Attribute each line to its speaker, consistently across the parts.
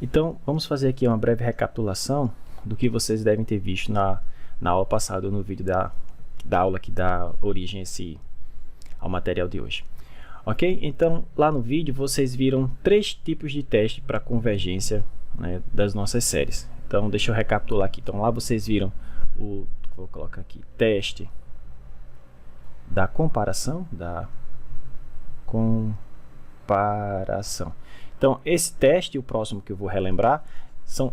Speaker 1: Então, vamos fazer aqui uma breve recapitulação do que vocês devem ter visto na aula passada, no vídeo da aula que dá origem ao material de hoje. Ok? Então, lá no vídeo, vocês viram 3 tipos de teste para convergência, né, das nossas séries. Então, deixa eu recapitular aqui. Então, lá vocês viram vou colocar aqui, teste da comparação, Então, esse teste e o próximo que eu vou relembrar são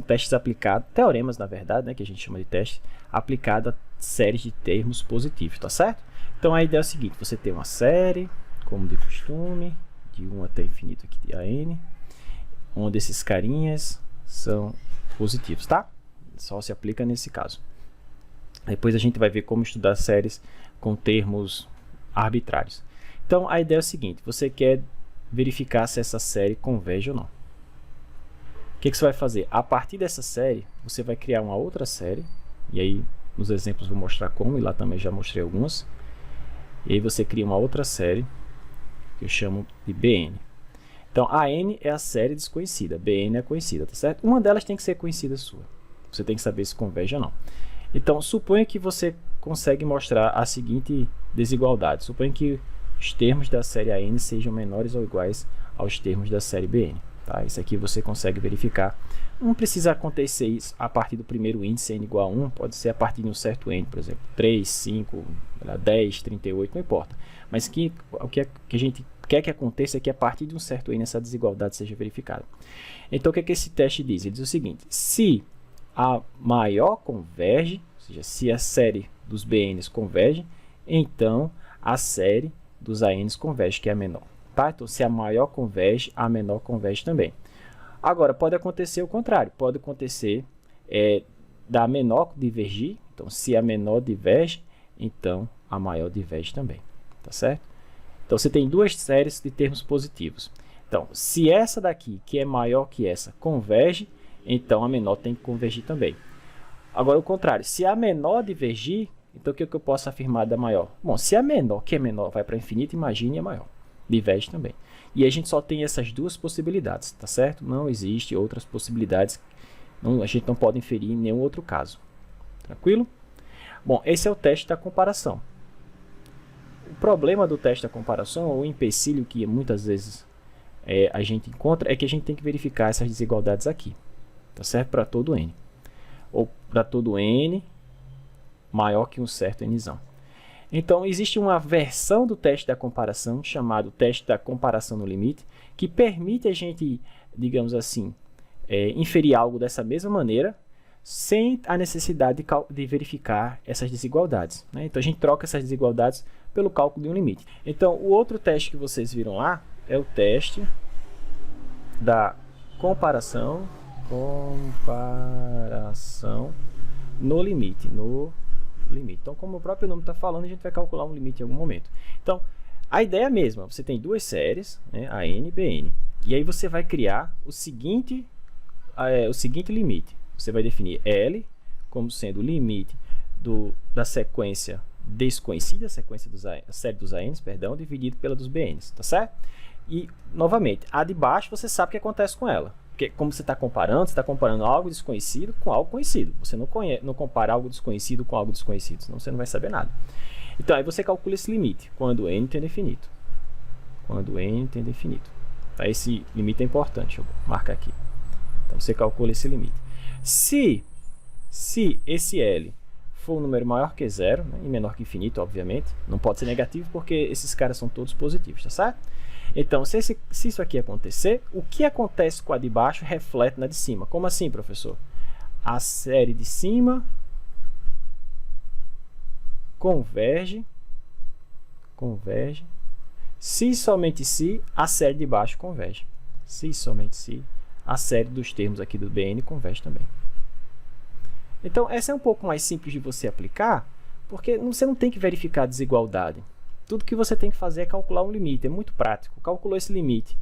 Speaker 1: testes aplicados, teoremas, na verdade, né, que a gente chama de teste, aplicado a séries de termos positivos, tá certo? Então, a ideia é o seguinte, você tem uma série, como de costume, de 1 até infinito aqui de AN, onde esses carinhas são positivos, tá? Só se aplica nesse caso. Depois a gente vai ver como estudar séries com termos arbitrários. Então, a ideia é o seguinte, você quer verificar se essa série converge ou não. O que você vai fazer? A partir dessa série, você vai criar uma outra série, e aí nos exemplos vou mostrar como, e lá também já mostrei algumas. E aí você cria uma outra série, que eu chamo de BN. Então, AN é a série desconhecida, BN é a conhecida, tá certo? Uma delas tem que ser conhecida sua. Você tem que saber se converge ou não. Então, suponha que você consegue mostrar a seguinte desigualdade. Suponha que os termos da série AN sejam menores ou iguais aos termos da série BN. Tá? Isso aqui você consegue verificar. Não precisa acontecer isso a partir do primeiro índice n igual a 1, pode ser a partir de um certo n, por exemplo, 3, 5, 10, 38, não importa. Mas o que a gente quer que aconteça é que a partir de um certo n essa desigualdade seja verificada. Então, o que esse teste diz? Ele diz o seguinte, se a maior converge, ou seja, se a série dos BNs converge, então a série dos ANs converge, que é a menor. Tá? Então, se a maior converge, a menor converge também. Agora, pode acontecer o contrário, pode acontecer da menor divergir, então se a menor diverge, então a maior diverge também, tá certo? Então, você tem 2 séries de termos positivos. Então, se essa daqui, que é maior que essa, converge, então a menor tem que convergir também. Agora, o contrário, se a menor divergir, então o que eu posso afirmar da maior? Bom, se a menor, que é menor, vai para infinito, imagine a maior. Diverge também. E a gente só tem essas 2 possibilidades, tá certo? Não existe outras possibilidades, a gente não pode inferir em nenhum outro caso. Tranquilo? Bom, esse é o teste da comparação. O problema do teste da comparação, ou o empecilho que muitas vezes a gente encontra, é que a gente tem que verificar essas desigualdades aqui, tá certo? Para todo n. Ou para todo n maior que um certo nzão. Então, existe uma versão do teste da comparação, chamado teste da comparação no limite, que permite a gente, digamos assim, inferir algo dessa mesma maneira, sem a necessidade de verificar essas desigualdades, né? Então, a gente troca essas desigualdades pelo cálculo de um limite. Então, o outro teste que vocês viram lá é o teste da comparação no limite. Então, como o próprio nome está falando, a gente vai calcular um limite em algum momento. Então, a ideia é a mesma. Você tem 2 séries, né, AN e BN. E aí você vai criar o seguinte limite. Você vai definir L como sendo o limite da sequência desconhecida, a série dos ANs, perdão, dividido pela dos BNs, tá certo? E, novamente, a de baixo você sabe o que acontece com ela. Porque como você está comparando algo desconhecido com algo conhecido. Você não compara algo desconhecido com algo desconhecido, senão você não vai saber nada. Então, aí você calcula esse limite, quando n tende a infinito. Quando n tende a infinito. Tá? Esse limite é importante, eu vou marcar aqui. Então, você calcula esse limite. Se esse L for um número maior que 0, né, e menor que infinito, obviamente, não pode ser negativo porque esses caras são todos positivos, tá certo? Então, se isso aqui acontecer, o que acontece com a de baixo reflete na de cima. Como assim, professor? A série de cima converge, se somente se a série de baixo converge. Se somente se a série dos termos aqui do BN converge também. Então, essa é um pouco mais simples de você aplicar, porque você não tem que verificar a desigualdade. Tudo que você tem que fazer é calcular um limite, é muito prático. Calculou esse limite,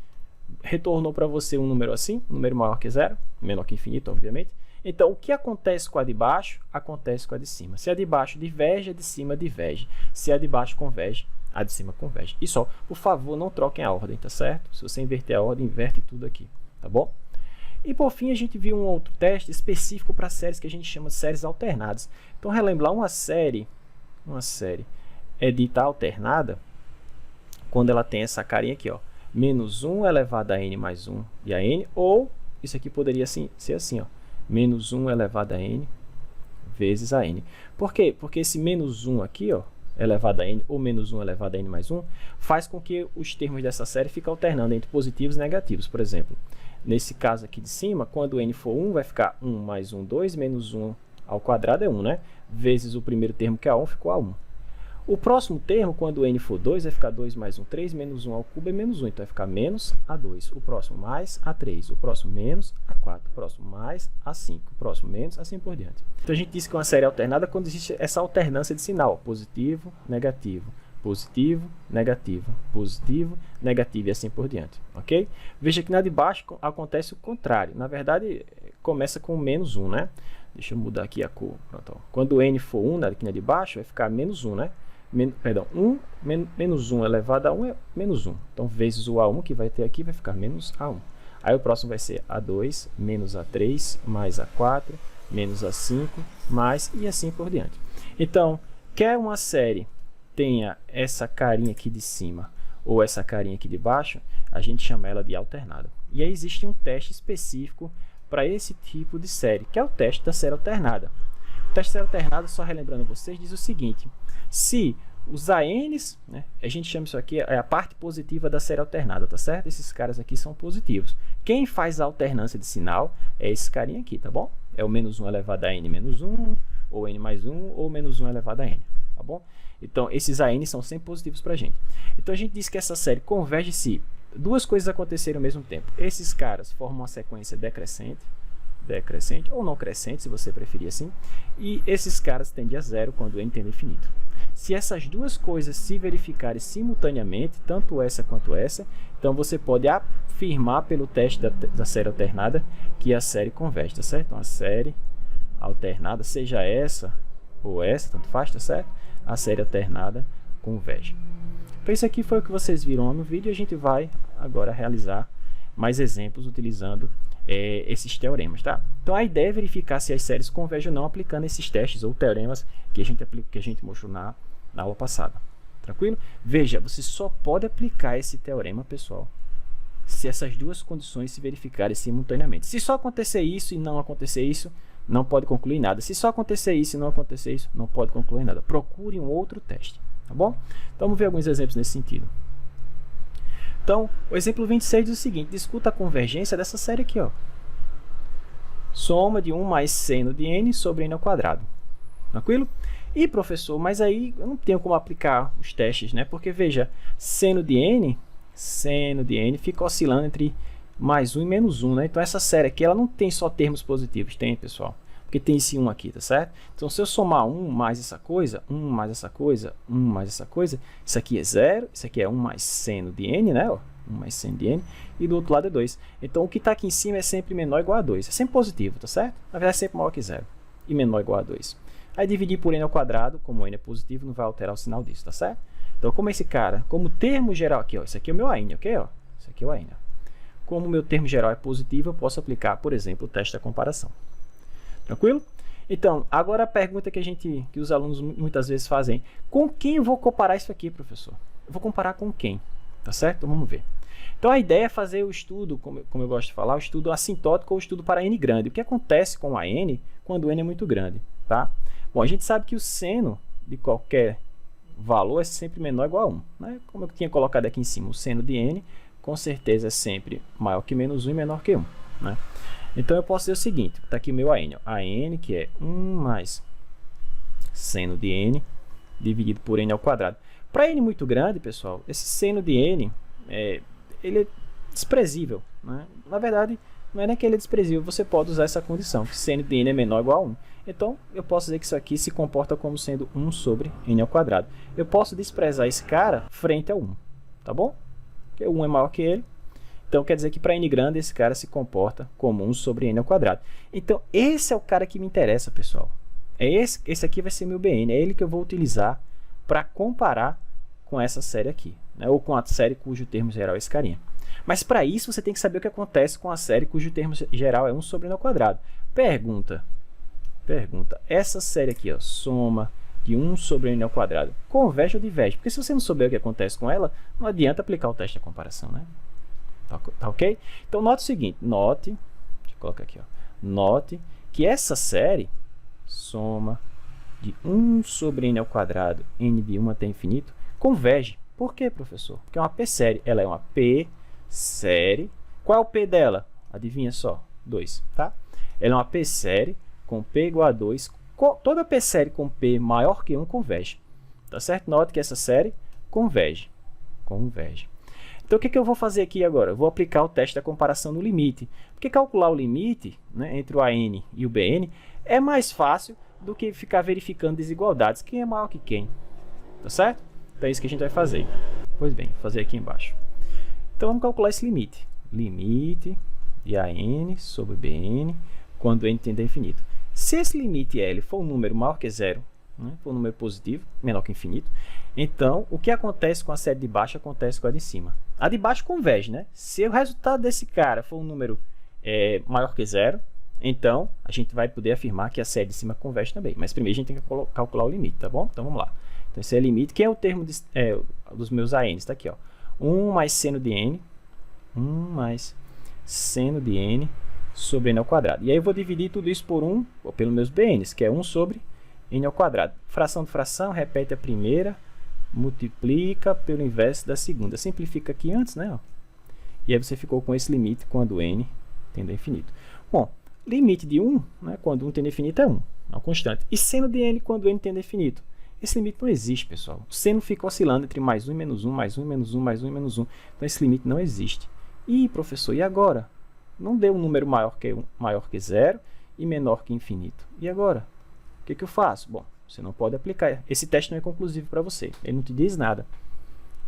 Speaker 1: retornou para você um número assim, um número maior que 0, menor que infinito, obviamente. Então, o que acontece com a de baixo, acontece com a de cima. Se a de baixo diverge, a de cima diverge. Se a de baixo converge, a de cima converge. E só, por favor, não troquem a ordem, tá certo? Se você inverter a ordem, inverte tudo aqui, tá bom? E por fim, a gente viu um outro teste específico para séries que a gente chama de séries alternadas. Então, relembrar uma série é dita alternada quando ela tem essa carinha aqui, ó, menos 1 elevado a n mais 1 e a n, ou isso aqui poderia ser assim, ó, menos 1 elevado a n vezes a n. Por quê? Porque esse menos 1 aqui, ó, elevado a n, ou menos 1 elevado a n mais 1, faz com que os termos dessa série fiquem alternando entre positivos e negativos. Por exemplo, nesse caso aqui de cima, quando n for 1, vai ficar 1 mais 1, 2, menos 1 ao quadrado é 1, né? Vezes o primeiro termo, que é A1, ficou A1. O próximo termo, quando n for 2, vai ficar 2 mais 1, 3, menos 1 ao cubo é menos 1. Então, vai ficar menos A2. O próximo mais A3. O próximo menos A4. O próximo mais A5. O próximo menos, assim por diante. Então, a gente diz que é uma série alternada quando existe essa alternância de sinal. Positivo, negativo, positivo, negativo, positivo, negativo e assim por diante. Ok? Veja que na de baixo acontece o contrário. Na verdade, começa com menos 1, né? Deixa eu mudar aqui a cor. Pronto, ó. Quando n for 1, aqui na de baixo, vai ficar menos 1, né? Menos 1 elevado a 1 é menos 1. Então, vezes o A1 que vai ter aqui, vai ficar menos A1. Aí o próximo vai ser A2, menos A3, mais A4, menos A5, mais e assim por diante. Então, quer uma série tenha essa carinha aqui de cima ou essa carinha aqui de baixo, a gente chama ela de alternada. E aí existe um teste específico para esse tipo de série, que é o teste da série alternada. O teste da série alternada, só relembrando vocês, diz o seguinte: se os ANs, né, a gente chama isso aqui, é a parte positiva da série alternada, tá certo? Esses caras aqui são positivos. Quem faz a alternância de sinal é esse carinha aqui, tá bom? É o menos 1 elevado a n menos 1, ou n mais 1, ou menos 1 elevado a n, tá bom? Então, esses ANs são sempre positivos para a gente. Então, a gente diz que essa série converge se duas coisas acontecerem ao mesmo tempo. Esses caras formam uma sequência decrescente, ou não crescente, se você preferir assim, e esses caras tendem a zero quando n tende a infinito. Se essas duas coisas se verificarem simultaneamente, tanto essa quanto essa, então você pode afirmar pelo teste da série alternada que a série converge, tá certo? Então, a série alternada, seja essa ou essa, tanto faz, tá certo? A série alternada converge. Então, isso aqui foi o que vocês viram no vídeo e a gente vai agora realizar mais exemplos utilizando esses teoremas, tá? Então, a ideia é verificar se as séries convergem ou não aplicando esses testes ou teoremas que a gente mostrou na aula passada. Tranquilo? Veja, você só pode aplicar esse teorema, pessoal, se essas duas condições se verificarem simultaneamente. Se só acontecer isso e não acontecer isso, não pode concluir nada. Se só acontecer isso e não acontecer isso, não pode concluir nada. Procure um outro teste, tá bom? Então, vamos ver alguns exemplos nesse sentido. Então, o exemplo 26 diz o seguinte: discuta a convergência dessa série aqui, ó. Soma de 1 mais seno de n sobre n ao quadrado. Tranquilo? E, professor, mas aí eu não tenho como aplicar os testes, né? Porque, veja, seno de n fica oscilando entre mais 1 e menos 1, né? Então, essa série aqui, ela não tem só termos positivos, tem, pessoal? Porque tem esse 1 aqui, tá certo? Então, se eu somar 1 mais essa coisa, 1 mais essa coisa, 1 mais essa coisa, isso aqui é 0, isso aqui é 1 mais seno de n, né? Ó, 1 mais seno de n, e do outro lado é 2. Então, o que está aqui em cima é sempre menor ou igual a 2. É sempre positivo, tá certo? Na verdade, é sempre maior que 0 e menor ou igual a 2. Aí, dividir por n ao quadrado, como n é positivo, não vai alterar o sinal disso, tá certo? Então, como esse cara, como termo geral aqui, ó, isso aqui é o meu AN, ok? Ó, isso aqui é o AN. Como o meu termo geral é positivo, eu posso aplicar, por exemplo, o teste da comparação. Tranquilo? Então, agora a pergunta que os alunos muitas vezes fazem: com quem eu vou comparar isso aqui, professor? Eu vou comparar com quem? Tá certo? Então, vamos ver. Então, a ideia é fazer o estudo, como eu gosto de falar, o estudo assintótico ou o estudo para n grande. O que acontece com a n quando n é muito grande, tá? Bom, a gente sabe que o seno de qualquer valor é sempre menor ou igual a 1, né? Como eu tinha colocado aqui em cima, o seno de n, com certeza, é sempre maior que menos 1 e menor que 1, né? Então, eu posso dizer o seguinte: está aqui o meu AN, ó, AN, que é 1 mais seno de n dividido por n ao quadrado. Para n muito grande, pessoal, esse seno de n ele é desprezível, né? Na verdade, não é nem que ele é desprezível, você pode usar essa condição, que seno de n é menor ou igual a 1. Então, eu posso dizer que isso aqui se comporta como sendo 1 sobre n ao quadrado. Eu posso desprezar esse cara frente ao 1, tá bom? Porque 1 é maior que ele. Então, quer dizer que para n grande, esse cara se comporta como 1 sobre n ao quadrado. Então, esse é o cara que me interessa, pessoal. Esse aqui vai ser meu BN. É ele que eu vou utilizar para comparar com essa série aqui, né? Ou com a série cujo termo geral é esse carinha. Mas para isso você tem que saber o que acontece com a série cujo termo geral é 1 sobre n ao quadrado. Pergunta, essa série aqui, ó, soma de 1 sobre n ao quadrado, converge ou diverge? Porque se você não souber o que acontece com ela, não adianta aplicar o teste de comparação, né? Tá ok? Então, note o seguinte, deixa eu colocar aqui, ó, note que essa série, soma de 1 sobre n ao quadrado, n de 1 até infinito, converge. Por quê, professor? Porque é uma p-série, ela é uma p-série. Qual é o p dela? Adivinha só, 2, tá? Ela é uma p-série com p igual a 2. Toda p-série com p maior que 1 converge. Tá certo? Note que essa série converge. Então, o que eu vou fazer aqui agora? Eu vou aplicar o teste da comparação no limite. Porque calcular o limite, né, entre o AN e o BN é mais fácil do que ficar verificando desigualdades. Quem é maior que quem? Tá certo? Então, é isso que a gente vai fazer. Pois bem, vou fazer aqui embaixo. Então, vamos calcular esse limite. Limite de AN sobre BN quando n tende a infinito. Se esse limite L for um número maior que zero, né, for um número positivo, menor que infinito, então, o que acontece com a série de baixo acontece com a de cima. A de baixo converge, né? Se o resultado desse cara for um número maior que zero, então, a gente vai poder afirmar que a série de cima converge também. Mas primeiro a gente tem que calcular o limite, tá bom? Então, vamos lá. Então, esse é o limite. Quem é o termo dos meus ANs? Está aqui, ó. 1 mais seno de n, 1 mais seno de n sobre n ao quadrado. E aí eu vou dividir tudo isso por pelos meus bn's, que é 1 sobre n ao quadrado. Fração de fração, repete a primeira, multiplica pelo inverso da segunda. Simplifica aqui antes, né? Ó. E aí você ficou com esse limite quando n tende a infinito. Bom, limite de 1, né, quando 1 tende a infinito é 1, é uma constante. E seno de n quando n tende a infinito? Esse limite não existe, pessoal. O seno fica oscilando entre mais 1 e menos 1, mais 1 e menos 1, mais 1 e menos 1. Então, esse limite não existe. Ih, professor, e agora? Não deu um número maior que 0 e menor que infinito. E agora? O que eu faço? Bom, você não pode aplicar. Esse teste não é conclusivo para você. Ele não te diz nada.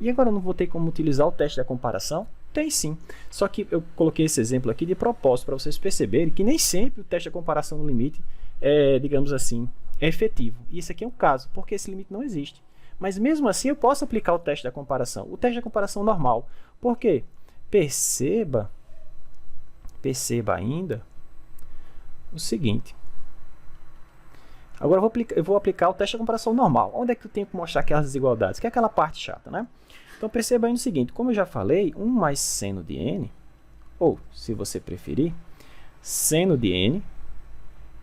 Speaker 1: E agora eu não vou ter como utilizar o teste da comparação? Tem sim. Só que eu coloquei esse exemplo aqui de propósito para vocês perceberem que nem sempre o teste da comparação no limite é, digamos assim, é efetivo. E esse aqui é um caso, porque esse limite não existe. Mas mesmo assim eu posso aplicar o teste da comparação. O teste da comparação normal. Por quê? Perceba ainda o seguinte. Agora eu vou aplicar o teste de comparação normal. Onde é que eu tenho que mostrar aquelas desigualdades? Que é aquela parte chata, né? Então, perceba aí o seguinte. Como eu já falei, 1 mais seno de n, ou, se você preferir, seno de n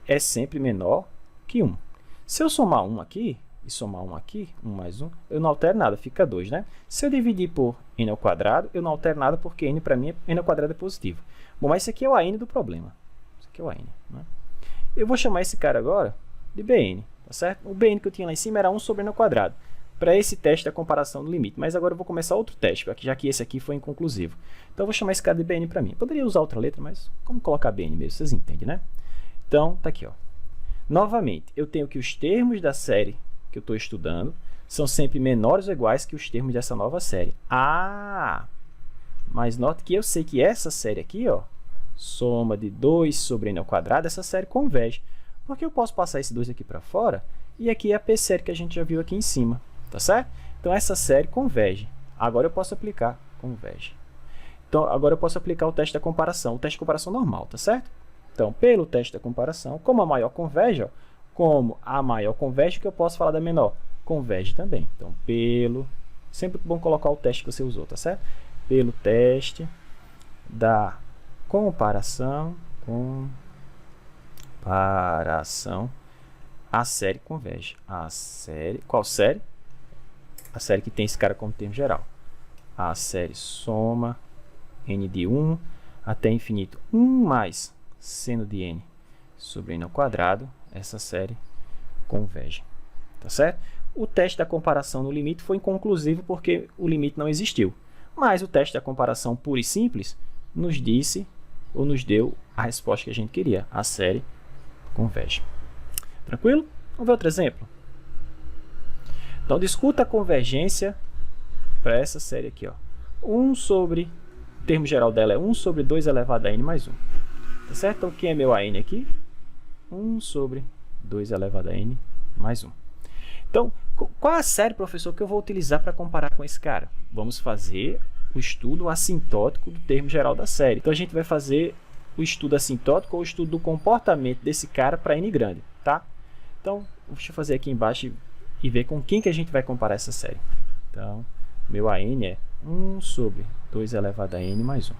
Speaker 1: é sempre menor que 1. Se eu somar 1 aqui, e somar 1 aqui, 1 mais 1, eu não altero nada, fica 2, né? Se eu dividir por n ao quadrado, eu não altero nada, porque n para mim, n ao quadrado é positivo. Bom, mas esse aqui é o AN do problema. Esse aqui é o AN, né? Eu vou chamar esse cara agora de BN, tá certo? O BN que eu tinha lá em cima era 1 sobre n ao quadrado, para esse teste da comparação do limite. Mas agora eu vou começar outro teste, já que esse aqui foi inconclusivo. Então eu vou chamar esse cara de BN para mim. Poderia usar outra letra, mas como colocar BN mesmo, vocês entendem, né? Então, tá aqui, ó. Novamente, eu tenho que os termos da série que eu estou estudando são sempre menores ou iguais que os termos dessa nova série. Ah! Mas note que eu sei que essa série aqui, ó, soma de 2 sobre n ao quadrado, essa série converge. Porque eu posso passar esse 2 aqui para fora, e aqui é a p-série que a gente já viu aqui em cima, tá certo? Então, essa série converge. Agora eu posso aplicar, converge. Então, agora eu posso aplicar o teste da comparação, o teste de comparação normal, tá certo? Então, pelo teste da comparação, como a maior converge, ó, como a maior converge, que eu posso falar da menor? Converge também. Então, sempre bom colocar o teste que você usou, tá certo? Pelo teste da comparação, a série converge. Qual série? A série que tem esse cara como termo geral. A série soma n de 1 até infinito. 1 mais seno de n sobre n ao quadrado. Essa série converge. Tá certo? O teste da comparação no limite foi inconclusivo porque o limite não existiu. Mas o teste da comparação pura e simples nos disse, ou nos deu, a resposta que a gente queria. A série converge. Tranquilo? Vamos ver outro exemplo? Então, discuta a convergência para essa série aqui, ó. 1 sobre, o termo geral dela é 1 sobre 2 elevado a n mais 1. Tá certo? Então, quem é meu AN aqui? 1 sobre 2 elevado a n mais 1. Então, qual a série, professor, que eu vou utilizar para comparar com esse cara? Vamos fazer o estudo assintótico do termo geral da série. Então a gente vai fazer o estudo assintótico ou o estudo do comportamento desse cara para n grande, tá? Então, deixa eu fazer aqui embaixo e ver com quem que a gente vai comparar essa série. Então, meu AN é 1 sobre 2 elevado a n mais 1.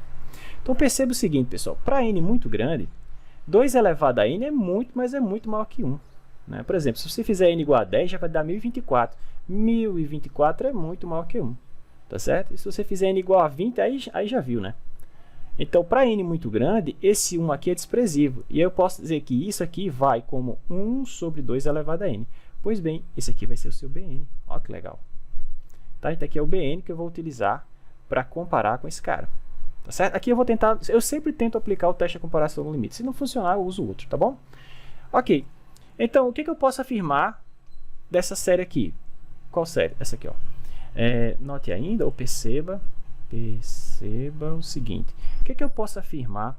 Speaker 1: Então, perceba o seguinte, pessoal. Para n muito grande, 2 elevado a n é muito, mas é muito maior que 1. Né? Por exemplo, se você fizer n igual a 10, já vai dar 1024. 1024 é muito maior que 1. Tá certo? E se você fizer n igual a 20, aí já viu, né? Então, para n muito grande, esse 1 aqui é desprezível. E eu posso dizer que isso aqui vai como 1 sobre 2 elevado a n. Pois bem, esse aqui vai ser o seu Bn. Olha que legal. Tá? Então, aqui é o Bn que eu vou utilizar para comparar com esse cara. Tá certo? Aqui eu sempre tento aplicar o teste de comparação no limite. Se não funcionar, eu uso outro, tá bom? Ok. Então, o que eu posso afirmar dessa série aqui? Qual série? Essa aqui, ó. Note ainda, ou perceba o seguinte. O que eu posso afirmar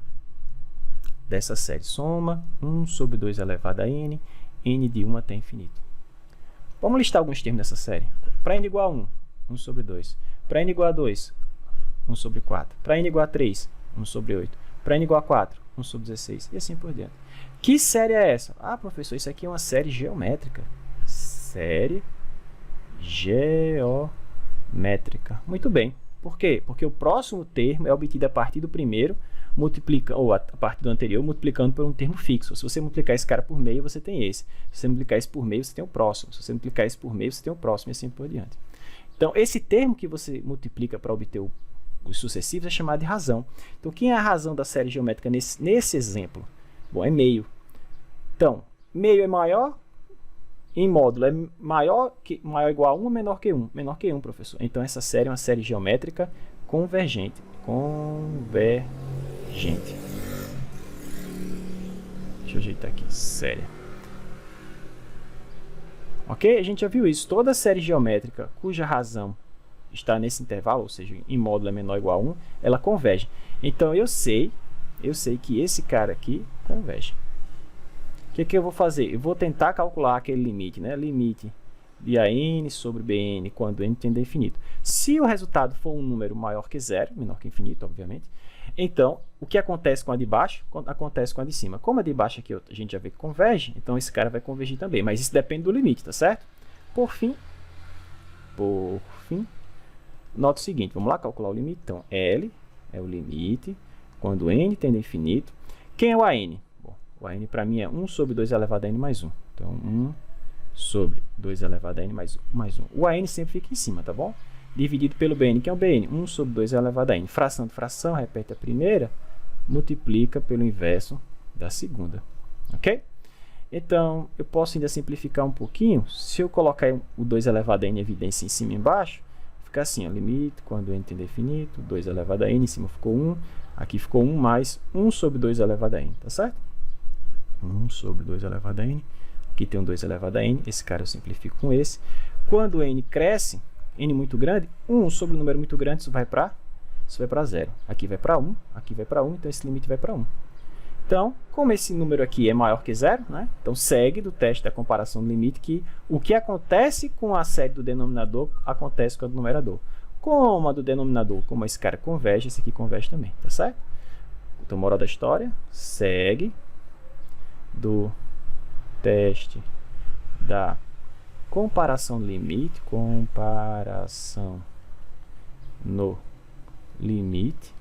Speaker 1: dessa série? Soma 1 sobre 2 elevado a n, n de 1 até infinito. Vamos listar alguns termos dessa série. Para n igual a 1, 1 sobre 2. Para n igual a 2, 1 sobre 4. Para n igual a 3, 1 sobre 8. Para n igual a 4, 1 sobre 16. E assim por diante. Que série é essa? Ah, professor, isso aqui é uma série geométrica. Série geométrica. Muito bem. Por quê? Porque o próximo termo é obtido a partir do primeiro, ou a partir do anterior, multiplicando por um termo fixo. Se você multiplicar esse cara por meio, você tem esse. Se você multiplicar esse por meio, você tem o próximo. Se você multiplicar esse por meio, você tem o próximo e assim por diante. Então, esse termo que você multiplica para obter os sucessivos é chamado de razão. Então, quem é a razão da série geométrica nesse exemplo? Bom, é meio. Então, meio é maior, em módulo é maior ou igual a 1 ou menor que 1? Menor que 1, professor. Então, essa série é uma série geométrica convergente. Deixa eu ajeitar aqui. Série. Ok? A gente já viu isso. Toda série geométrica cuja razão está nesse intervalo, ou seja, em módulo é menor ou igual a 1, ela converge. Então, eu sei que esse cara aqui converge. O que eu vou fazer? Eu vou tentar calcular aquele limite, né? Limite de AN sobre BN quando n tende a infinito. Se o resultado for um número maior que zero, menor que infinito, obviamente, então, o que acontece com a de baixo, acontece com a de cima. Como a de baixo aqui a gente já vê que converge, então esse cara vai convergir também. Mas isso depende do limite, tá certo? Por fim, nota o seguinte, vamos lá calcular o limite. Então, L é o limite quando n tende a infinito. Quem é o AN? O AN para mim é 1 sobre 2 elevado a n mais 1. Então, 1 sobre 2 elevado a n mais 1. O AN sempre fica em cima, tá bom? Dividido pelo BN. Quem é o BN? 1 sobre 2 elevado a n. Fração de fração, repete a primeira, multiplica pelo inverso da segunda. Ok? Então, eu posso ainda simplificar um pouquinho. Se eu colocar o 2 elevado a n em evidência em cima e embaixo, fica assim, ó, limite quando n tende a infinito, 2 elevado a n, em cima ficou 1, aqui ficou 1 mais 1 sobre 2 elevado a n, tá certo? 1 sobre 2 elevado a n, aqui tem um 2 elevado a n, esse cara eu simplifico com esse. Quando n cresce, n muito grande, 1 sobre um número muito grande, isso vai para 0. Aqui vai para 1, aqui vai para 1, então esse limite vai para 1. Então, como esse número aqui é maior que 0, né? Então segue do teste da comparação do limite que o que acontece com a série do denominador acontece com a do numerador. Como a do denominador, como esse cara converge, esse aqui converge também, tá certo? Então, moral da história, segue do teste da comparação no limite,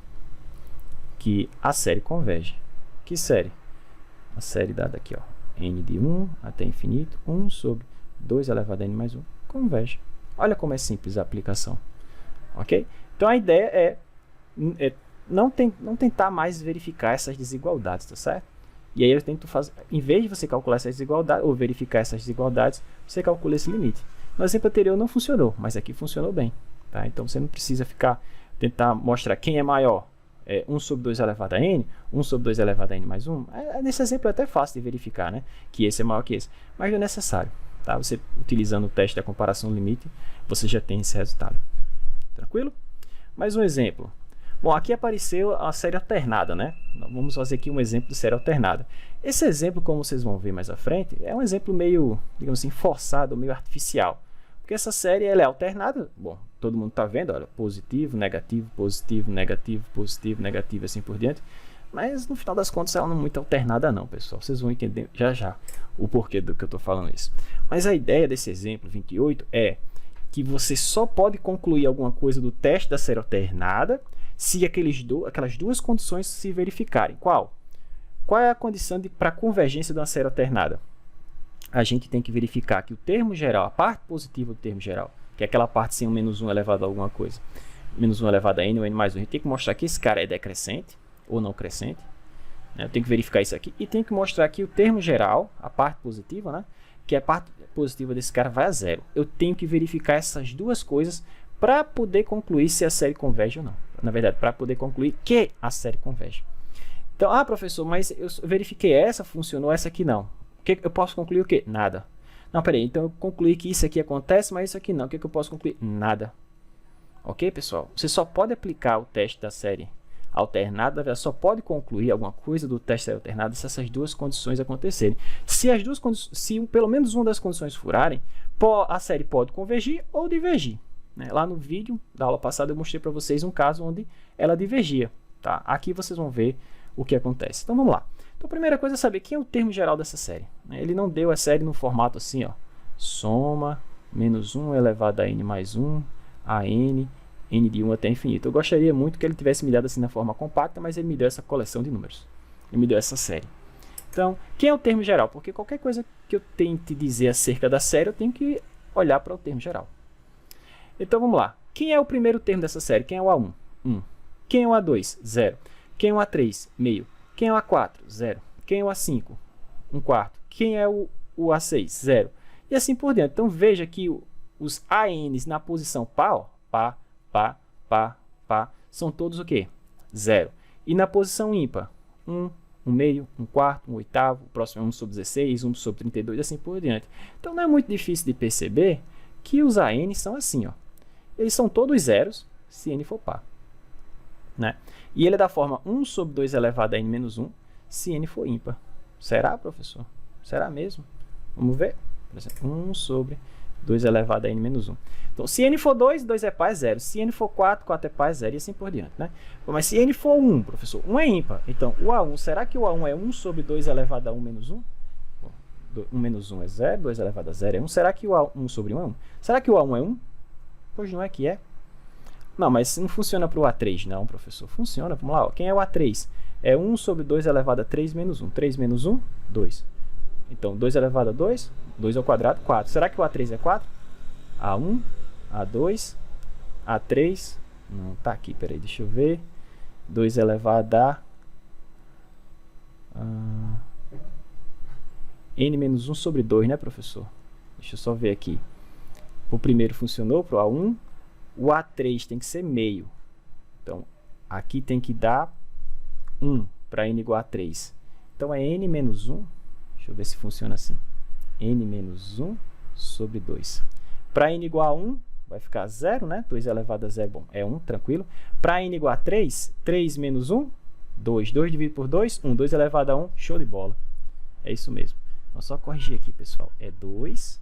Speaker 1: que a série converge. Que série? A série dada aqui, ó, n de 1 até infinito, 1 sobre 2 elevado a n mais 1, converge. Olha como é simples a aplicação. Ok? Então, a ideia é não tentar mais verificar essas desigualdades, tá certo? E aí eu tento fazer, em vez de você calcular essas desigualdades, ou verificar essas desigualdades, você calcula esse limite. No exemplo anterior não funcionou, mas aqui funcionou bem. Tá? Então, você não precisa tentar mostrar quem é maior. 1 sobre 2 elevado a n, 1 sobre 2 elevado a n mais 1. Nesse exemplo é até fácil de verificar, né? Que esse é maior que esse. Mas não é necessário. Tá? Você, utilizando o teste da comparação limite, você já tem esse resultado. Tranquilo? Mais um exemplo. Bom, aqui apareceu a série alternada, né? Vamos fazer aqui um exemplo de série alternada. Esse exemplo, como vocês vão ver mais à frente, é um exemplo meio, digamos assim, forçado, meio artificial. Porque essa série ela é alternada, bom, todo mundo está vendo, olha, positivo, negativo, positivo, negativo, positivo, negativo, assim por diante. Mas no final das contas ela não é muito alternada não, pessoal. Vocês vão entender já já o porquê do que eu estou falando isso. Mas a ideia desse exemplo 28 é que você só pode concluir alguma coisa do teste da série alternada se aquelas duas condições se verificarem. Qual? Qual é a condição para convergência de uma série alternada? A gente tem que verificar que o termo geral, a parte positiva do termo geral, que é aquela parte sem o menos 1 elevado a alguma coisa, menos 1 elevado a n ou n mais 1, a gente tem que mostrar que esse cara é decrescente ou não crescente. Né? Eu tenho que verificar isso aqui e tenho que mostrar que o termo geral, a parte positiva, né? Que a parte positiva desse cara vai a zero. Eu tenho que verificar essas duas coisas para poder concluir se a série converge ou não. Na verdade, para poder concluir que a série converge. Então, professor, mas eu verifiquei essa, funcionou, essa aqui não. Eu posso concluir o quê? Nada. Não, peraí, então eu concluí que isso aqui acontece, mas isso aqui não. O que eu posso concluir? Nada. Ok, pessoal? Você só pode aplicar o teste da série alternada, só pode concluir alguma coisa do teste da série alternada se essas duas condições acontecerem. Se pelo menos uma das condições furarem, a série pode convergir ou divergir. Né? Lá no vídeo da aula passada eu mostrei para vocês um caso onde ela divergia. Tá? Aqui vocês vão ver o que acontece. Então vamos lá. Então a primeira coisa é saber quem é o termo geral dessa série. Ele não deu a série no formato assim, ó, soma menos 1 elevado a n mais 1, a n de 1 até infinito. Eu gostaria muito que ele tivesse me dado assim na forma compacta, mas ele me deu essa coleção de números. Ele me deu essa série. Então, quem é o termo geral? Porque qualquer coisa que eu tente dizer acerca da série, eu tenho que olhar para o termo geral. Então vamos lá. Quem é o primeiro termo dessa série? Quem é o A1? 1. Quem é o A2? 0. Quem é o A3? Meio. Quem é o A4? 0. Quem é o A5? 1/4. Quem é o A6? 0. E assim por diante. Então veja que os ANs na posição pá, ó, pá, pá, pá, pá, são todos o quê? 0. E na posição ímpar, 1, 1/2, 1/4, 1/8, o próximo é 1 sobre 16, 1 sobre 32 e assim por diante. Então não é muito difícil de perceber que os ANs são assim, ó. Eles são todos zeros se n for par. Né? E ele é da forma 1 sobre 2 elevado a n menos 1 se n for ímpar. Será, professor? Será mesmo? Vamos ver. Por exemplo, 1 sobre 2 elevado a n menos 1. Então, se n for 2, 2 é par, é 0. Se n for 4, 4 é par, é 0 e assim por diante. Né? Mas se n for 1, professor, 1 é ímpar. Então, o A1, será que o A1 é 1 sobre 2 elevado a 1 menos 1? 1 menos 1 é 0, 2 elevado a 0 é 1. Será que o A1 sobre 1 é 1? Será que o A1 é 1? Pois não é que é. Não, mas não funciona para o A3, não, professor. Funciona, vamos lá. Ó. Quem é o A3? É 1 sobre 2 elevado a 3 menos 1. 3 menos 1, 2. Então, 2 elevado a 2, 2 ao quadrado, 4. Será que o A3 é 4? A1, A2, A3. Não, tá aqui, peraí, deixa eu ver. 2 elevado a n menos 1 sobre 2, né, professor? Deixa eu só ver aqui. O primeiro funcionou para o A1. O A3 tem que ser meio. Então, aqui tem que dar 1 para n igual a 3. Então, é n menos 1. Deixa eu ver se funciona assim. n menos 1 sobre 2. Para n igual a 1, vai ficar 0, né? 2 elevado a 0, bom, é 1, tranquilo. Para n igual a 3, 3 menos 1, 2. 2 dividido por 2, 1. 2 elevado a 1, show de bola. É isso mesmo. Então, só corrigir aqui, pessoal. É 2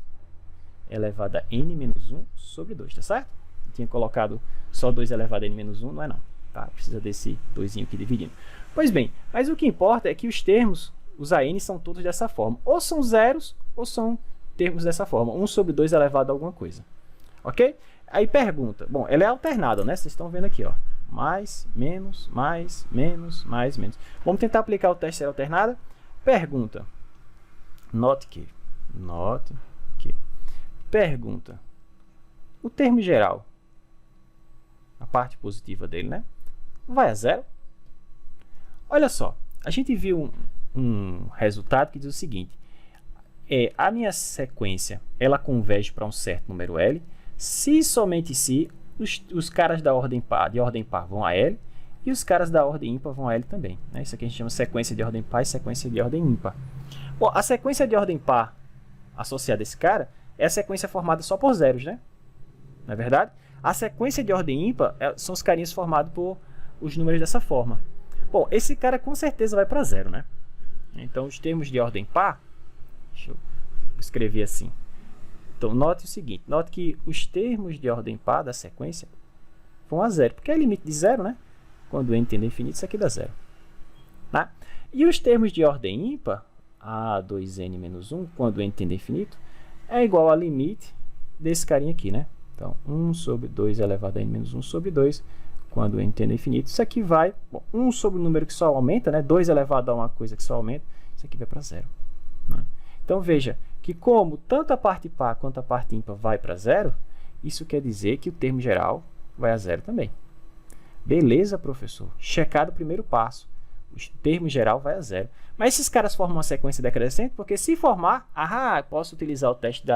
Speaker 1: elevado a n menos 1 sobre 2, tá certo? Eu tinha colocado só 2 elevado a n menos 1, não é não. Tá? Precisa desse 2 aqui dividindo. Pois bem, mas o que importa é que os termos, os AN, são todos dessa forma. Ou são zeros, ou são termos dessa forma. 1 sobre 2 elevado a alguma coisa. Ok? Aí pergunta. Bom, ela é alternada, né? Vocês estão vendo aqui, ó. Mais, menos, mais, menos, mais, menos. Vamos tentar aplicar o teste de série alternada. Pergunta. Note que. Pergunta. O termo geral, a parte positiva dele, né? Vai a 0. Olha só, a gente viu um resultado que diz o seguinte. A minha sequência, ela converge para um certo número L, se somente se os caras da ordem par, de ordem par vão a L, e os caras da ordem ímpar vão a L também. Né? Isso aqui a gente chama sequência de ordem par e sequência de ordem ímpar. Bom, a sequência de ordem par associada a esse cara é a sequência formada só por zeros, né? Não é verdade? A sequência de ordem ímpar são os carinhos formados por os números dessa forma. Bom, esse cara com certeza vai para 0, né? Então, os termos de ordem par, deixa eu escrever assim. Então, note o seguinte, note que os termos de ordem par da sequência vão a zero, porque é limite de zero, né? Quando n tende a infinito, isso aqui dá zero. Tá? E os termos de ordem ímpar, a2n menos 1, quando n tende a infinito, é igual a limite desse carinha aqui, né? Então, 1 sobre 2 elevado a n menos 1 sobre 2, quando n tende a infinito. Isso aqui vai, bom, 1 sobre o número que só aumenta, né? 2 elevado a uma coisa que só aumenta, isso aqui vai para zero. Né? Então, veja que como tanto a parte par quanto a parte ímpar vai para zero, isso quer dizer que o termo geral vai a zero também. Beleza, professor? Checado o primeiro passo. O termo geral vai a zero. Mas esses caras formam uma sequência decrescente, porque se formar, posso utilizar o teste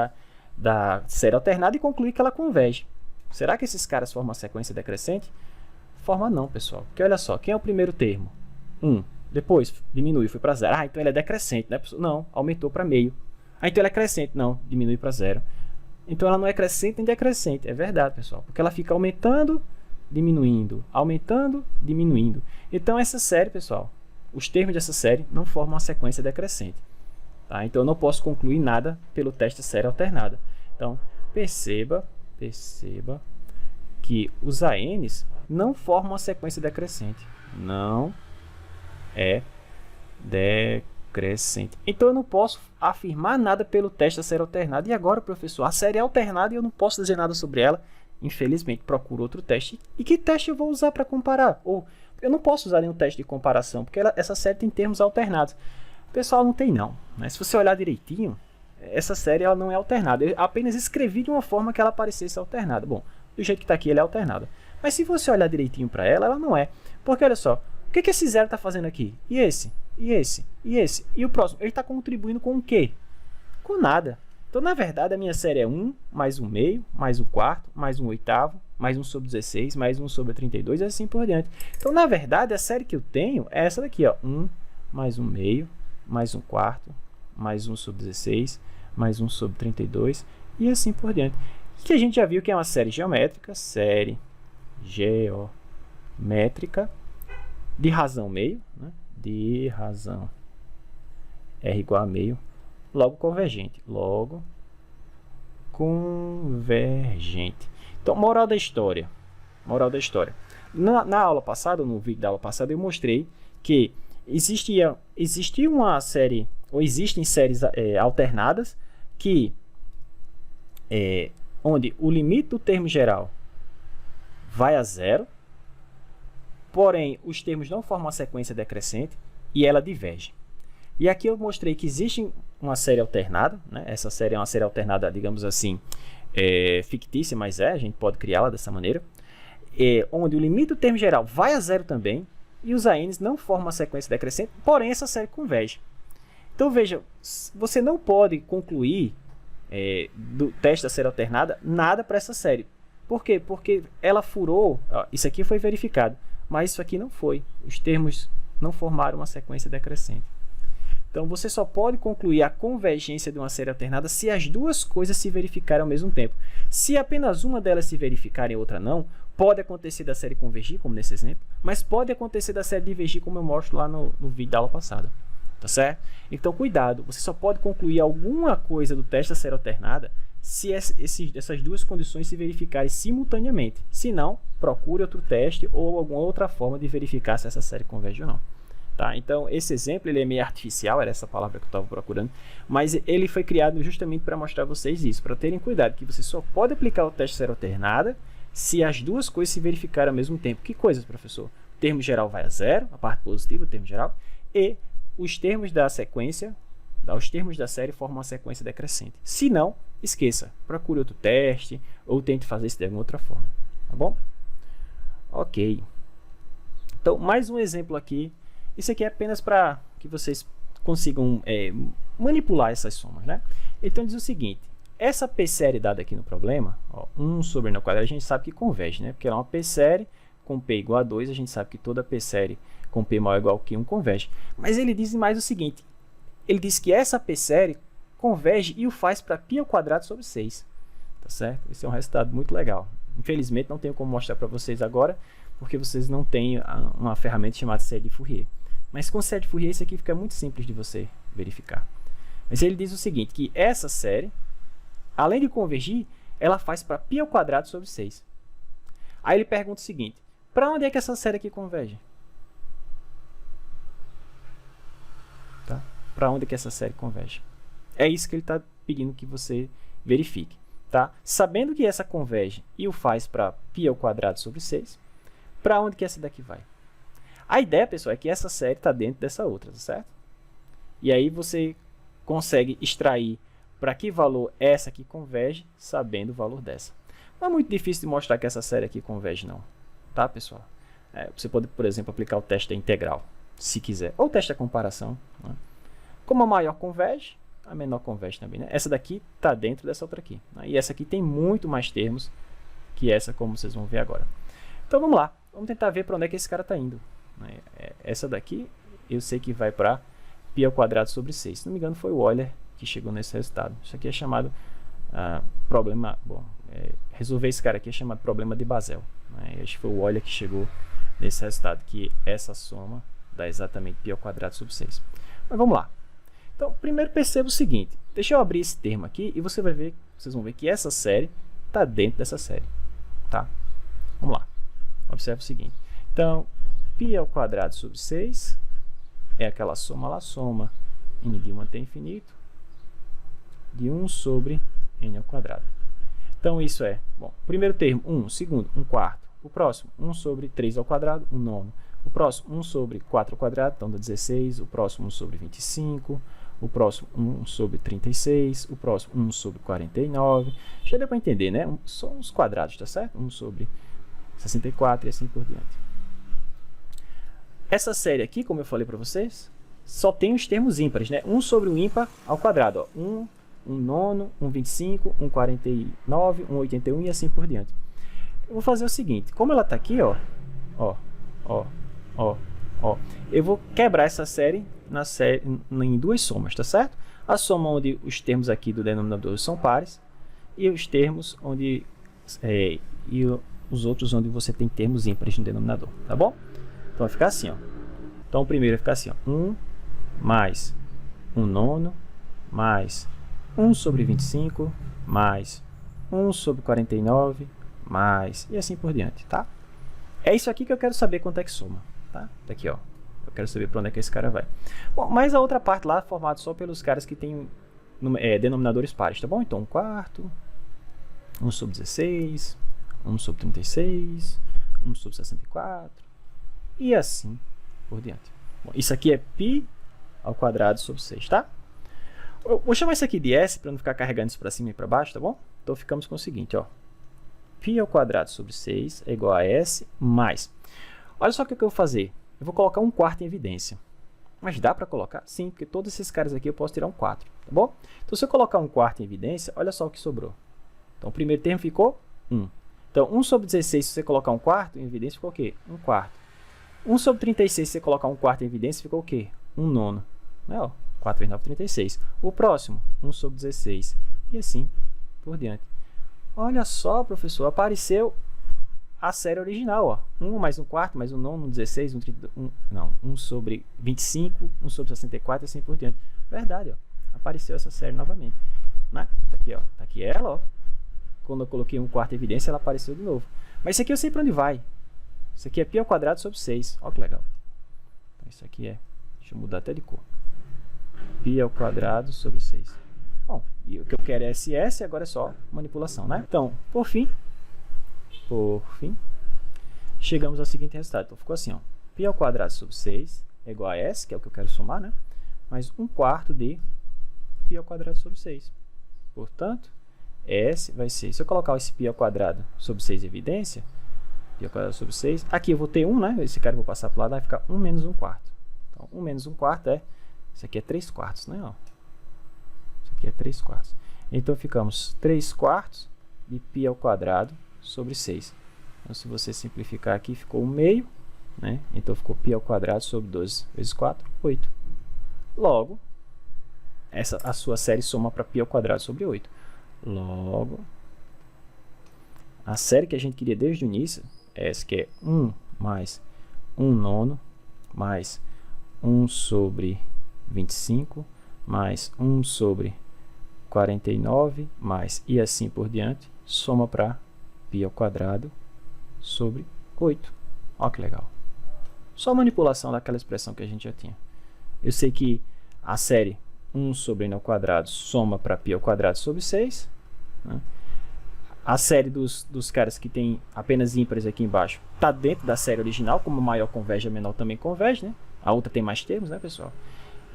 Speaker 1: da série alternada e concluir que ela converge. Será que esses caras formam uma sequência decrescente? Forma não, pessoal. Porque olha só, quem é o primeiro termo? 1. Depois diminui, foi para zero. Então ele é decrescente, né, professor? Não, aumentou para meio. Então ela é crescente. Não, diminui para zero. Então ela não é crescente nem decrescente. É verdade, pessoal. Porque ela fica aumentando, diminuindo, aumentando, diminuindo. Então essa série, pessoal, os termos dessa série não formam uma sequência decrescente. Tá? Então eu não posso concluir nada pelo teste de série alternada. Então perceba que os ANs não formam uma sequência decrescente. Não é decrescente. Então eu não posso afirmar nada pelo teste da série alternada. E agora, professor, a série é alternada e eu não posso dizer nada sobre ela. Infelizmente, procuro outro teste. E que teste eu vou usar para comparar? Ou eu não posso usar nenhum teste de comparação, porque essa série tem termos alternados. Pessoal, não tem não. Né? Se você olhar direitinho, essa série ela não é alternada. Eu apenas escrevi de uma forma que ela parecesse alternada. Bom, do jeito que está aqui, ela é alternada. Mas se você olhar direitinho para ela, ela não é. Porque olha só, o que esse zero está fazendo aqui? E esse? E esse? E esse? E o próximo? Ele está contribuindo com o quê? Com nada. Então, na verdade, a minha série é 1, mais 1 meio, mais 1 quarto, mais 1 oitavo, mais 1 sobre 16, mais 1 sobre 32 e assim por diante. Então, na verdade, a série que eu tenho é essa daqui, ó, 1 mais 1 meio, mais 1 quarto, mais 1 sobre 16, mais 1 sobre 32 e assim por diante. Que a gente já viu que é uma série geométrica, de razão meio, né? De razão R igual a meio, logo convergente. Então, moral da história. Na aula passada, no vídeo da aula passada, eu mostrei que existia uma série, ou existem séries alternadas, que onde o limite do termo geral vai a zero, porém os termos não formam uma sequência decrescente e ela diverge. E aqui eu mostrei que existe uma série alternada, né? Essa série é uma série alternada, digamos assim, fictícia, mas a gente pode criá-la dessa maneira, onde o limite do termo geral vai a zero também e os ANs não formam uma sequência decrescente, porém essa série converge. Então veja, você não pode concluir do teste da série alternada nada para essa série. Por quê? Porque ela furou, isso aqui foi verificado, mas isso aqui não foi. Os termos não formaram uma sequência decrescente. Então você só pode concluir a convergência de uma série alternada se as duas coisas se verificarem ao mesmo tempo. Se apenas uma delas se verificar e outra não, pode acontecer da série convergir, como nesse exemplo, mas pode acontecer da série divergir, como eu mostro lá no vídeo da aula passada. Tá certo? Então, cuidado, você só pode concluir alguma coisa do teste da série alternada se essas duas condições se verificarem simultaneamente. Se não, procure outro teste ou alguma outra forma de verificar se essa série converge ou não. Tá? Então, esse exemplo ele é meio artificial, era essa palavra que eu estava procurando, mas ele foi criado justamente para mostrar a vocês isso, para terem cuidado, que você só pode aplicar o teste de série alternada se as duas coisas se verificarem ao mesmo tempo. Que coisas, professor? O termo geral vai a zero, a parte positiva, o termo geral, e os termos da sequência, os termos da série formam uma sequência decrescente. Se não, esqueça, procure outro teste ou tente fazer isso de alguma outra forma. Tá bom? Ok. Então, mais um exemplo aqui. Isso aqui é apenas para que vocês consigam manipular essas somas, né? Então, diz o seguinte. Essa p-série dada aqui no problema, 1 sobre n ao quadrado, a gente sabe que converge, né? Porque ela é uma p-série com p igual a 2, a gente sabe que toda p-série com p maior ou igual que 1 converge. Mas ele diz mais o seguinte, ele diz que essa p-série converge e o faz para π ao quadrado sobre 6. Tá certo? Esse é um resultado muito legal. Infelizmente, não tenho como mostrar para vocês agora, porque vocês não têm uma ferramenta chamada série de Fourier. Mas com série de Fourier, isso aqui fica muito simples de você verificar. Mas ele diz o seguinte, que essa série, além de convergir, ela faz para π ao quadrado sobre 6. Aí ele pergunta o seguinte, para onde é que essa série aqui converge? Tá? Para onde é que essa série converge? É isso que ele está pedindo que você verifique. Tá? Sabendo que essa converge e o faz para π ao quadrado sobre 6, para onde que essa daqui vai? A ideia, pessoal, é que essa série está dentro dessa outra, tá certo? E aí você consegue extrair para que valor essa aqui converge, sabendo o valor dessa. Não é muito difícil de mostrar que essa série aqui converge, não. Tá, pessoal? Você pode, por exemplo, aplicar o teste da integral, se quiser. Ou o teste da comparação. Né? Como a maior converge, a menor converge também. Né? Essa daqui está dentro dessa outra aqui. Né? E essa aqui tem muito mais termos que essa, como vocês vão ver agora. Então, vamos lá. Vamos tentar ver para onde é que esse cara está indo. Essa daqui, eu sei que vai para π ao quadrado sobre 6. Se não me engano, foi o Euler que chegou nesse resultado. Isso aqui é chamado problema... Bom, resolver esse cara aqui é chamado problema de Basel. Né? Acho que foi o Euler que chegou nesse resultado, que essa soma dá exatamente π ao quadrado sobre 6. Mas vamos lá. Então, primeiro perceba o seguinte. Deixa eu abrir esse termo aqui e vocês vão ver que essa série está dentro dessa série. Tá? Vamos lá. Observe o seguinte. Então, π ao quadrado sobre 6 é aquela soma lá, soma n de 1 até infinito, de 1 sobre n ao quadrado. Então, isso é, bom, primeiro termo, 1, segundo, 1 quarto. O próximo, 1 sobre 3 ao quadrado, 1 nono. O próximo, 1 sobre 4 ao quadrado, então dá 16. O próximo, 1 sobre 25. O próximo, 1 sobre 36. O próximo, 1 sobre 49. Já deu para entender, né? São os quadrados, tá certo? 1 sobre 64 e assim por diante. Essa série aqui, como eu falei para vocês, só tem os termos ímpares, né? 1 sobre 1 ímpar ao quadrado. Ó. 1 nono, 1 25, 1 49, 1 81 e assim por diante. Eu vou fazer o seguinte, como ela está aqui, ó, eu vou quebrar essa série em duas somas, tá certo? A soma onde os termos aqui do denominador são pares e os termos onde os outros onde você tem termos ímpares no denominador, tá bom? Então vai ficar assim, ó. Então o primeiro vai ficar assim, ó, 1 mais 1 nono mais 1 sobre 25 mais 1 sobre 49 mais e assim por diante, tá? É isso aqui que eu quero saber quanto é que soma, tá? Tá aqui, ó. Eu quero saber para onde é que esse cara vai. Bom, mas a outra parte lá é formada só pelos caras que têm denominadores pares, tá bom? Então 1 quarto, 1 sobre 16, 1 sobre 36, 1 sobre 64 e assim por diante. Bom, isso aqui é π ao quadrado sobre 6, tá? Eu vou chamar isso aqui de S para não ficar carregando isso para cima e para baixo, tá bom? Então ficamos com o seguinte, ó. π ao quadrado sobre 6 é igual a S mais... Olha só o que eu vou fazer. Eu vou colocar 1 quarto em evidência. Mas dá para colocar? Sim, porque todos esses caras aqui eu posso tirar um 4, tá bom? Então, se eu colocar 1 quarto em evidência, olha só o que sobrou. Então, o primeiro termo ficou 1. Então, 1 sobre 16, se você colocar 1 quarto em evidência, ficou o quê? 1 quarto. 1 sobre 36, se você colocar 1 quarto em evidência, ficou o quê? 1 nono. Né? Ó, 4 vezes 9, 36. O próximo, 1 sobre 16. E assim por diante. Olha só, professor, apareceu a série original, ó. 1 mais 1 quarto, mais 1 nono, 16, 1 sobre 25, 1 sobre 64 e assim por diante. Verdade, ó. Apareceu essa série novamente. Né? Tá aqui, ó. Tá aqui ela, ó. Quando eu coloquei 1 quarto em evidência, ela apareceu de novo. Mas isso aqui eu sei para onde vai. Isso aqui é π ao quadrado sobre 6. Ó que legal. Então, isso aqui é... Deixa eu mudar até de cor. π ao quadrado sobre 6. Bom, e o que eu quero é SS, agora é só manipulação, né? Então, por fim, chegamos ao seguinte resultado. Então, ficou assim, ó. π ao quadrado sobre 6 é igual a S, que é o que eu quero somar, né? Mais 1 quarto de π ao quadrado sobre 6. Portanto, S vai ser... Se eu colocar esse π ao quadrado sobre 6 em evidência, π ao quadrado sobre 6, aqui eu vou ter 1, né? Esse cara eu vou passar para o lado, vai ficar 1 menos 1 quarto. Então, 1 menos 1 quarto é... Isso aqui é 3 quartos, né? Ó. Isso aqui é 3 quartos. Então, ficamos 3 quartos de π ao quadrado sobre 6. Então, se você simplificar aqui, ficou 1 meio, né? Então, ficou π ao quadrado sobre 12 vezes 4, 8. Logo, a sua série soma para π ao quadrado sobre 8. Logo, a série que a gente queria desde o início, essa que é 1 mais 1 nono, mais 1 sobre 25, mais 1 sobre 49 mais e assim por diante, soma para π ao quadrado sobre 8. Olha que legal. Só manipulação daquela expressão que a gente já tinha. Eu sei que a série 1 sobre n ao quadrado soma para π ao quadrado sobre 6. Né? A série dos caras que tem apenas ímpares aqui embaixo está dentro da série original, como maior converge, a menor também converge, né? A outra tem mais termos, né, pessoal?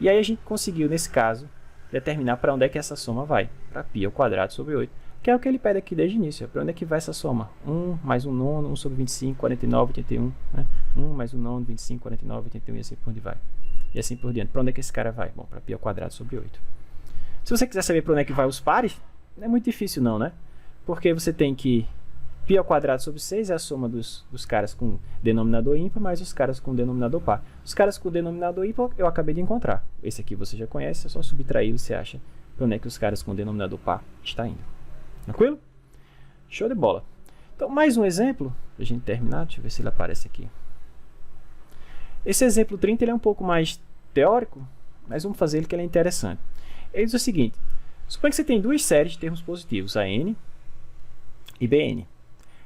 Speaker 1: E aí a gente conseguiu, nesse caso, determinar para onde é que essa soma vai. Para π ao quadrado sobre 8, que é o que ele pede aqui desde o início. Para onde é que vai essa soma? 1 mais 1 nono, 1 sobre 25, 49, 81. Né? 1 mais 1 nono, 25, 49, 81 e assim por onde vai. E assim por diante. Para onde é que esse cara vai? Bom, para π ao quadrado sobre 8. Se você quiser saber para onde é que vai os pares, não é muito difícil não, né? Porque você tem que π ao quadrado sobre 6 é a soma dos caras com denominador ímpar mais os caras com denominador par. Os caras com denominador ímpar eu acabei de encontrar. Esse aqui você já conhece, é só subtrair e você acha para onde é que os caras com denominador par está indo. Tranquilo? Show de bola. Então, mais um exemplo, para a gente terminar. Deixa eu ver se ele aparece aqui. Esse exemplo 30 ele é um pouco mais teórico, mas vamos fazer ele que ele é interessante. Ele diz o seguinte: suponha que você tem duas séries de termos positivos, AN e BN.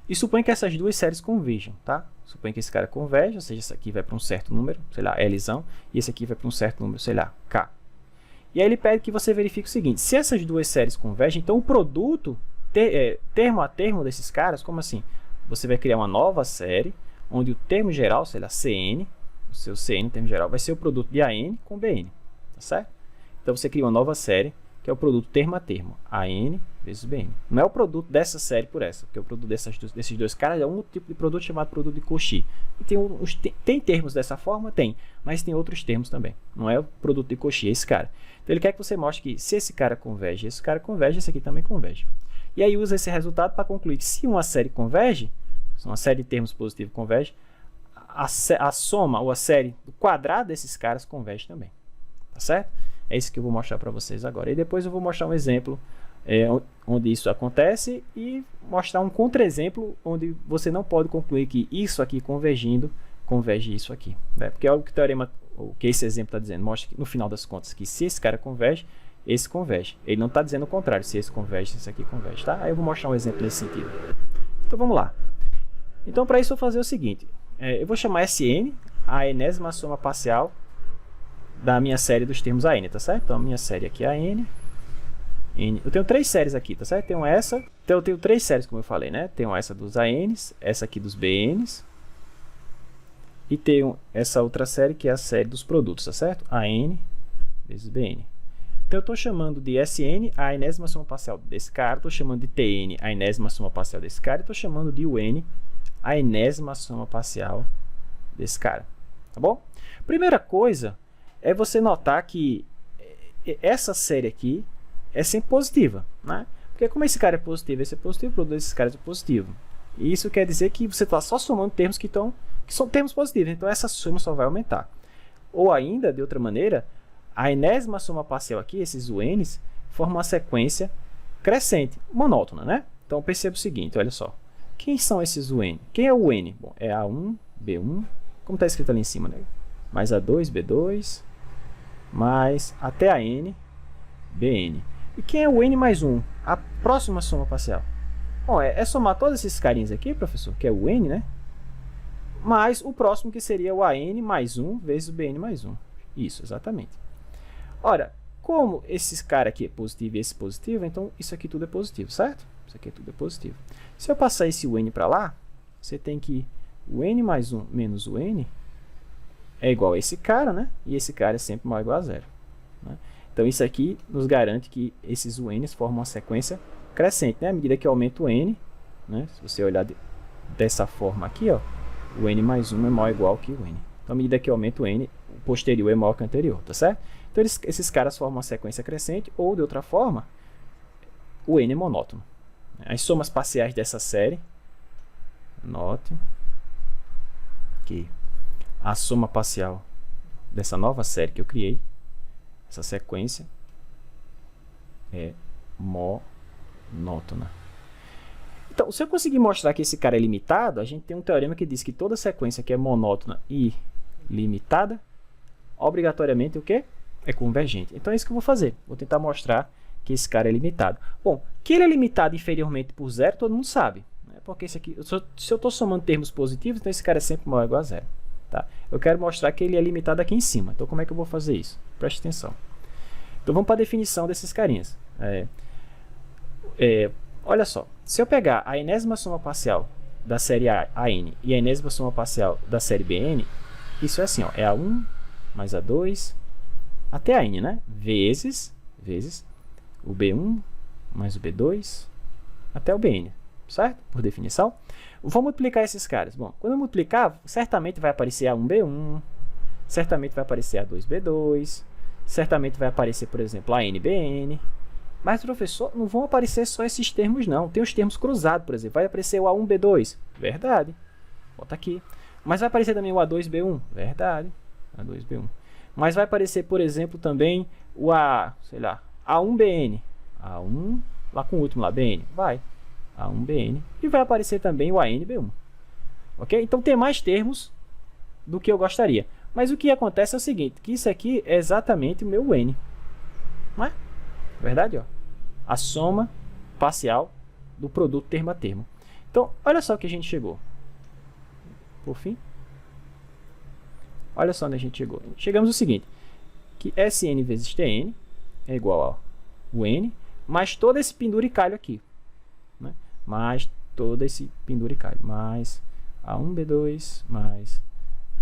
Speaker 1: E suponha que essas duas séries converjam, tá? Suponha que esse cara converge, ou seja, esse aqui vai para um certo número, sei lá, Lzão, e esse aqui vai para um certo número, sei lá, K. E aí ele pede que você verifique o seguinte: se essas duas séries convergem, então o produto, termo a termo desses caras, como assim? Você vai criar uma nova série, onde o termo geral, sei lá, CN, o seu CN, termo geral, vai ser o produto de AN com BN, tá certo? Então você cria uma nova série, que é o produto termo a termo, AN vezes BN. Não é o produto dessa série por essa, porque o produto desses dois caras é um tipo de produto chamado produto de Cauchy. E tem termos dessa forma? Tem, mas tem outros termos também. Não é o produto de Cauchy, é esse cara. Então ele quer que você mostre que se esse cara converge, esse cara converge, esse aqui também converge. E aí usa esse resultado para concluir que se uma série converge, se uma série de termos positivos converge, a soma ou a série do quadrado desses caras converge também. Tá certo? É isso que eu vou mostrar para vocês agora. E depois eu vou mostrar um exemplo onde isso acontece e mostrar um contra-exemplo onde você não pode concluir que isso aqui convergindo converge isso aqui. Né? Porque é o que o teorema, o que esse exemplo está dizendo, mostra que no final das contas que se esse cara converge, esse converge. Ele não está dizendo o contrário, se esse converge, se esse aqui converge. Tá? Aí eu vou mostrar um exemplo nesse sentido. Então vamos lá. Então para isso eu vou fazer o seguinte. Eu vou chamar Sn, a enésima soma parcial da minha série dos termos AN, tá certo? Então a minha série aqui é AN. Eu tenho três séries aqui, tá certo? Tenho essa. Então eu tenho três séries, como eu falei, né? Tenho essa dos ANs, essa aqui dos BNs. E tenho essa outra série que é a série dos produtos, tá certo? AN vezes BN. Então eu estou chamando de Sn a enésima soma parcial desse cara, estou chamando de Tn a enésima soma parcial desse cara, e estou chamando de Un a enésima soma parcial desse cara. Tá bom? Primeira coisa é você notar que essa série aqui é sempre positiva, né? Porque como esse cara é positivo, esse é positivo, o produto desses caras é positivo. E isso quer dizer que você está só somando termos que são termos positivos, então essa soma só vai aumentar. Ou ainda, de outra maneira, a enésima soma parcial aqui, esses UNs, formam uma sequência crescente, monótona, né? Então perceba o seguinte, olha só. Quem são esses UN? Quem é o UN? Bom, é A1, B1, como está escrito ali em cima, né? Mais A2, B2, mais até a N, BN. E quem é o N mais 1? A próxima soma parcial. Bom, é somar todos esses carinhos aqui, professor, que é o N, né? Mais o próximo que seria o AN mais 1 vezes o BN mais 1. Isso, exatamente. Ora, como esses caras aqui é positivo e esse positivo, então isso aqui tudo é positivo, certo? Isso aqui tudo é positivo. Se eu passar esse UN para lá, você tem que o N mais 1 menos o N é igual a esse cara, né? E esse cara é sempre maior ou igual a zero. Né? Então isso aqui nos garante que esses UNs formam uma sequência crescente, né? À medida que aumenta o N, né? Se você olhar dessa forma aqui, ó, o N mais 1 é maior ou igual que o N. Então à medida que aumenta o N, o posterior é maior que o anterior, tá certo? Então esses caras formam uma sequência crescente, ou de outra forma, o N é monótono. As somas parciais dessa série, note que a soma parcial dessa nova série que eu criei, essa sequência, é monótona. Então, se eu conseguir mostrar que esse cara é limitado, a gente tem um teorema que diz que toda sequência que é monótona e limitada, obrigatoriamente o quê? É convergente. Então é isso que eu vou fazer. Vou tentar mostrar que esse cara é limitado. Bom, que ele é limitado inferiormente por zero, todo mundo sabe. Né? Porque esse aqui, se eu estou somando termos positivos, então esse cara é sempre maior ou igual a zero. Tá? Eu quero mostrar que ele é limitado aqui em cima. Então, como é que eu vou fazer isso? Preste atenção. Então, vamos para a definição desses carinhas. Olha só, se eu pegar a enésima soma parcial da série AN e a enésima soma parcial da série BN, isso é assim, ó, é A1 mais A2 até a N, né? Vezes o B1 mais o B2 até o BN, certo? Por definição. Vou multiplicar esses caras. Bom, quando eu multiplicar, certamente vai aparecer A1B1, certamente vai aparecer A2B2, certamente vai aparecer, por exemplo, ANBN. Mas, professor, não vão aparecer só esses termos, não. Tem os termos cruzados, por exemplo. Vai aparecer o A1B2. Verdade. Bota aqui. Mas vai aparecer também o A2B1. Verdade. A2B1. Mas vai aparecer, por exemplo, também o A1BN. A1, lá com o último lá, BN. Vai. A1BN. E vai aparecer também o ANB1. Ok? Então, tem mais termos do que eu gostaria. Mas o que acontece é o seguinte, que isso aqui é exatamente o meu N. Não é? Verdade, ó. A soma parcial do produto termo a termo. Então, olha só que a gente chegou. Por fim, olha só onde a gente chegou. Chegamos ao seguinte, que Sn vezes Tn é igual ao N, mais todo esse penduricalho aqui. Né? Mais todo esse penduricalho. Mais A1B2, mais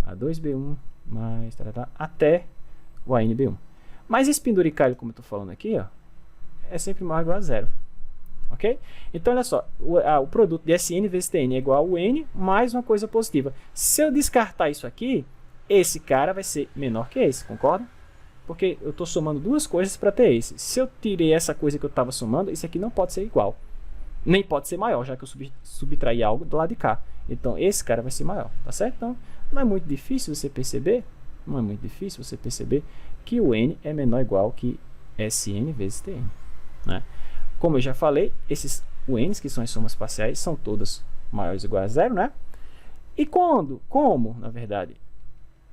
Speaker 1: A2B1, mais até o ANB1. Mas esse penduricalho, como eu estou falando aqui, ó, é sempre maior ou igual a zero. Ok? Então, olha só, o produto de Sn vezes Tn é igual ao N mais uma coisa positiva. Se eu descartar isso aqui, esse cara vai ser menor que esse, concorda? Porque eu estou somando duas coisas para ter esse. Se eu tirei essa coisa que eu estava somando, isso aqui não pode ser igual. Nem pode ser maior, já que eu subtraí algo do lado de cá. Então, esse cara vai ser maior, tá certo? Então, não é muito difícil você perceber, que o N é menor ou igual que Sn vezes Tn. Né? Como eu já falei, esses N's, que são as somas parciais, são todas maiores ou iguais a zero, né? E como, na verdade,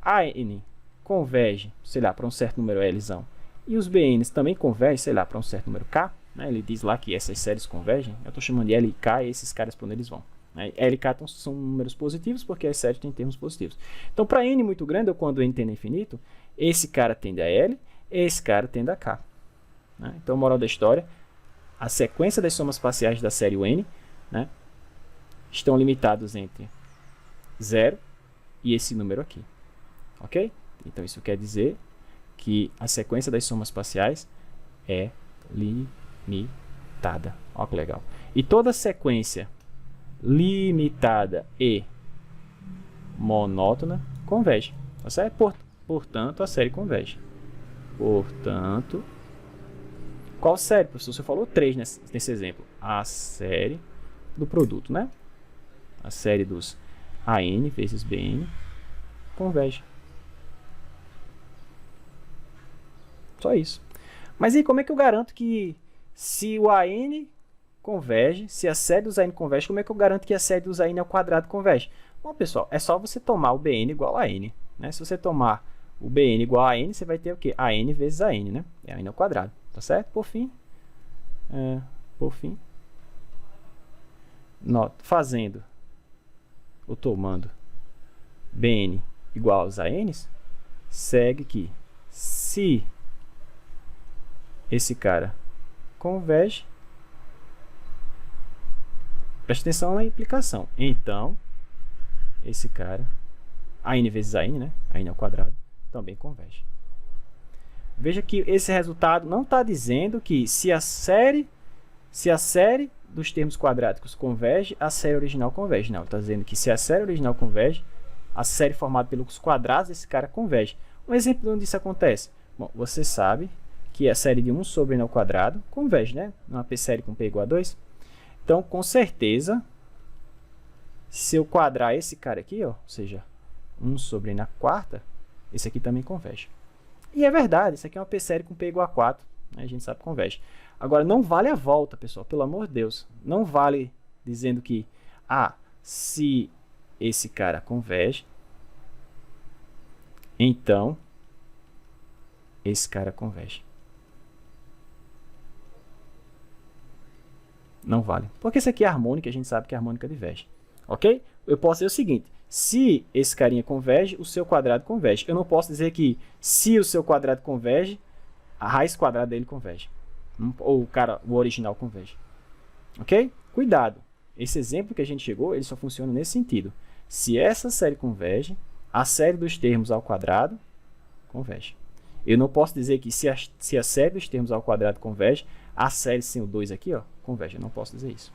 Speaker 1: a N converge, sei lá, para um certo número Lzão, e os BNs também convergem, sei lá, para um certo número K, né? Ele diz lá que essas séries convergem, eu estou chamando de L e K, e esses caras para onde eles vão. Né? L e K são números positivos, porque as séries têm termos positivos. Então, para N muito grande, ou quando N tende a infinito, esse cara tende a L, esse cara tende a K. Né? Então, moral da história, a sequência das somas parciais da série N, né, estão limitados entre 0 e esse número aqui. Ok? Então, isso quer dizer que a sequência das somas parciais é limitada. Olha que legal. E toda sequência limitada e monótona converge. Tá certo? Portanto, a série converge. Portanto, qual série, professor? Você falou 3 nesse exemplo. A série do produto, né? A série dos AN vezes BN converge. Só isso. Mas aí, como é que eu garanto que se o AN converge, se a série dos AN converge, como é que eu garanto que a série dos AN ao quadrado converge? Bom, pessoal, é só você tomar o BN igual a N. Né? Se você tomar o BN igual a N, você vai ter o quê? AN vezes AN, né? É AN ao quadrado. Tá certo? Por fim, fazendo ou tomando BN igual aos ANs, segue que se esse cara converge, preste atenção na implicação, então esse cara, AN vezes AN, né? AN ao quadrado, também converge. Veja que esse resultado não está dizendo que se a série dos termos quadráticos converge, a série original converge. Não, está dizendo que se a série original converge, a série formada pelos quadrados desse cara converge. Um exemplo de onde isso acontece. Bom, você sabe que a série de 1 sobre n ao quadrado converge, né? Uma P série com P igual a 2. Então, com certeza, se eu quadrar esse cara aqui, ó, ou seja, 1 sobre n à quarta, esse aqui também converge. E é verdade, isso aqui é uma P série com P igual a 4, né? A gente sabe que converge. Agora, não vale a volta, pessoal, pelo amor de Deus. Não vale dizendo que, se esse cara converge, então esse cara converge. Não vale. Porque isso aqui é harmônica, a gente sabe que a harmônica diverge. Ok? Eu posso dizer o seguinte, se esse carinha converge, o seu quadrado converge. Eu não posso dizer que se o seu quadrado converge, a raiz quadrada dele converge. Ou o original converge. Ok? Cuidado. Esse exemplo que a gente chegou, ele só funciona nesse sentido. Se essa série converge, a série dos termos ao quadrado converge. Eu não posso dizer que se a série dos termos ao quadrado converge, a série sem o 2 aqui, ó, converge. Eu não posso dizer isso.